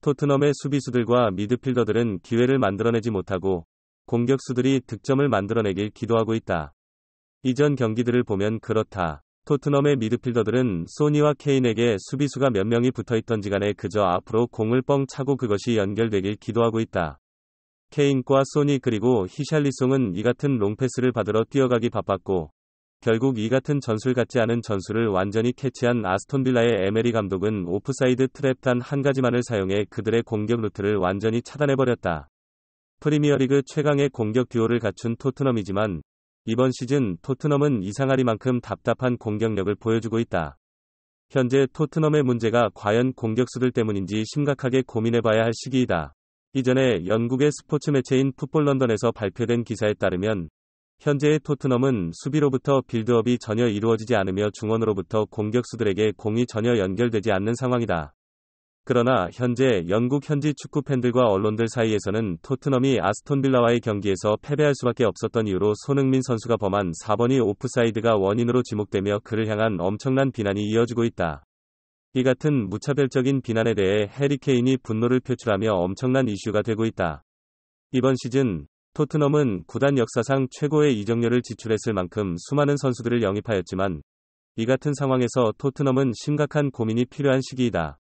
토트넘의 수비수들과 미드필더들은 기회를 만들어내지 못하고 공격수들이 득점을 만들어내길 기도하고 있다. 이전 경기들을 보면 그렇다. 토트넘의 미드필더들은 소니와 케인에게 수비수가 몇 명이 붙어있던지 간에 그저 앞으로 공을 뻥 차고 그것이 연결되길 기도하고 있다. 케인과 소니 그리고 히샬리송은 이 같은 롱패스를 받으러 뛰어가기 바빴고 결국 이 같은 전술 같지 않은 전술을 완전히 캐치한 아스톤빌라의 에메리 감독은 오프사이드 트랩 단 한 가지만을 사용해 그들의 공격 루트를 완전히 차단해버렸다. 프리미어리그 최강의 공격 듀오를 갖춘 토트넘이지만 이번 시즌 토트넘은 이상하리만큼 답답한 공격력을 보여주고 있다. 현재 토트넘의 문제가 과연 공격수들 때문인지 심각하게 고민해봐야 할 시기이다. 이전에 영국의 스포츠 매체인 풋볼 런던에서 발표된 기사에 따르면 현재의 토트넘은 수비로부터 빌드업이 전혀 이루어지지 않으며 중원으로부터 공격수들에게 공이 전혀 연결되지 않는 상황이다. 그러나 현재 영국 현지 축구 팬들과 언론들 사이에서는 토트넘이 아스톤빌라와의 경기에서 패배할 수밖에 없었던 이유로 손흥민 선수가 범한 4번이 오프사이드가 원인으로 지목되며 그를 향한 엄청난 비난이 이어지고 있다. 이 같은 무차별적인 비난에 대해 해리 케인이 분노를 표출하며 엄청난 이슈가 되고 있다. 이번 시즌 토트넘은 구단 역사상 최고의 이적료를 지출했을 만큼 수많은 선수들을 영입하였지만 이 같은 상황에서 토트넘은 심각한 고민이 필요한 시기이다.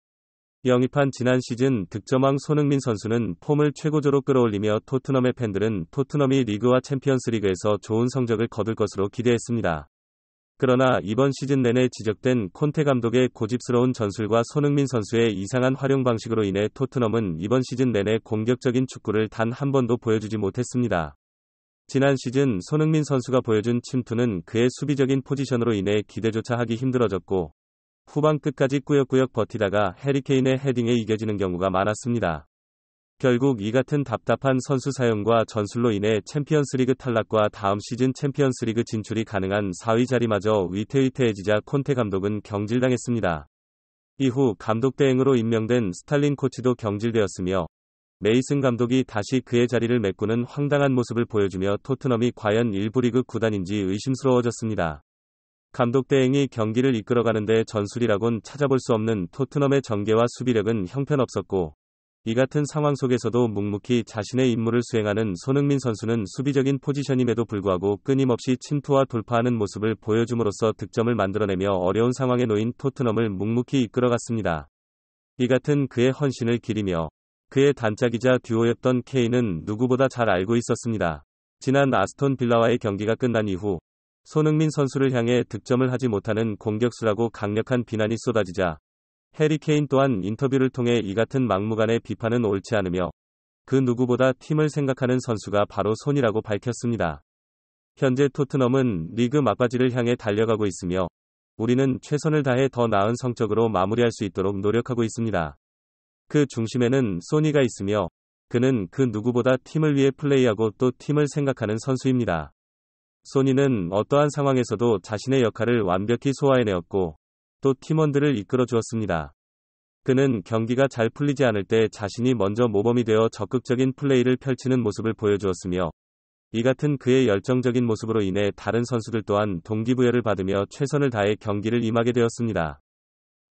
영입한 지난 시즌 득점왕 손흥민 선수는 폼을 최고조로 끌어올리며 토트넘의 팬들은 토트넘이 리그와 챔피언스리그에서 좋은 성적을 거둘 것으로 기대했습니다. 그러나 이번 시즌 내내 지적된 콘테 감독의 고집스러운 전술과 손흥민 선수의 이상한 활용 방식으로 인해 토트넘은 이번 시즌 내내 공격적인 축구를 단 한 번도 보여주지 못했습니다. 지난 시즌 손흥민 선수가 보여준 침투는 그의 수비적인 포지션으로 인해 기대조차 하기 힘들어졌고 후반 끝까지 꾸역꾸역 버티다가 해리 케인의 헤딩에 이겨지는 경우가 많았습니다. 결국 이 같은 답답한 선수 사용과 전술로 인해 챔피언스리그 탈락과 다음 시즌 챔피언스리그 진출이 가능한 4위 자리마저 위태위태해지자 콘테 감독은 경질당했습니다. 이후 감독 대행으로 임명된 스탈린 코치도 경질되었으며 메이슨 감독이 다시 그의 자리를 메꾸는 황당한 모습을 보여주며 토트넘이 과연 1부 리그 구단인지 의심스러워졌습니다. 감독 대행이 경기를 이끌어가는데 전술이라곤 찾아볼 수 없는 토트넘의 전개와 수비력은 형편없었고 이 같은 상황 속에서도 묵묵히 자신의 임무를 수행하는 손흥민 선수는 수비적인 포지션임에도 불구하고 끊임없이 침투와 돌파하는 모습을 보여줌으로써 득점을 만들어내며 어려운 상황에 놓인 토트넘을 묵묵히 이끌어갔습니다. 이 같은 그의 헌신을 기리며 그의 단짝이자 듀오였던 케인은 누구보다 잘 알고 있었습니다. 지난 아스톤 빌라와의 경기가 끝난 이후 손흥민 선수를 향해 득점을 하지 못하는 공격수라고 강력한 비난이 쏟아지자 해리 케인 또한 인터뷰를 통해 이 같은 막무가내 비판은 옳지 않으며 그 누구보다 팀을 생각하는 선수가 바로 손이라고 밝혔습니다. 현재 토트넘은 리그 막바지를 향해 달려가고 있으며 우리는 최선을 다해 더 나은 성적으로 마무리할 수 있도록 노력하고 있습니다. 그 중심에는 소니가 있으며 그는 그 누구보다 팀을 위해 플레이하고 또 팀을 생각하는 선수입니다. 소니는 어떠한 상황에서도 자신의 역할을 완벽히 소화해내었고 또 팀원들을 이끌어 주었습니다. 그는 경기가 잘 풀리지 않을 때 자신이 먼저 모범이 되어 적극적인 플레이를 펼치는 모습을 보여주었으며 이 같은 그의 열정적인 모습으로 인해 다른 선수들 또한 동기부여를 받으며 최선을 다해 경기를 임하게 되었습니다.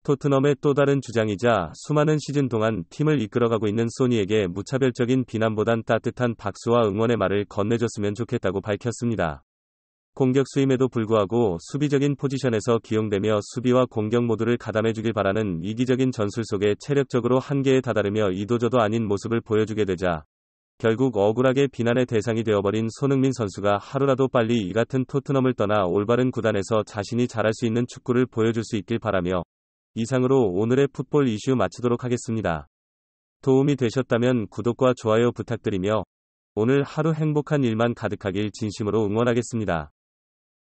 토트넘의 또 다른 주장이자 수많은 시즌 동안 팀을 이끌어가고 있는 소니에게 무차별적인 비난보단 따뜻한 박수와 응원의 말을 건네줬으면 좋겠다고 밝혔습니다. 공격수임에도 불구하고 수비적인 포지션에서 기용되며 수비와 공격 모두를 가담해주길 바라는 이기적인 전술 속에 체력적으로 한계에 다다르며 이도저도 아닌 모습을 보여주게 되자 결국 억울하게 비난의 대상이 되어버린 손흥민 선수가 하루라도 빨리 이 같은 토트넘을 떠나 올바른 구단에서 자신이 잘할 수 있는 축구를 보여줄 수 있길 바라며 이상으로 오늘의 풋볼 이슈 마치도록 하겠습니다. 도움이 되셨다면 구독과 좋아요 부탁드리며 오늘 하루 행복한 일만 가득하길 진심으로 응원하겠습니다.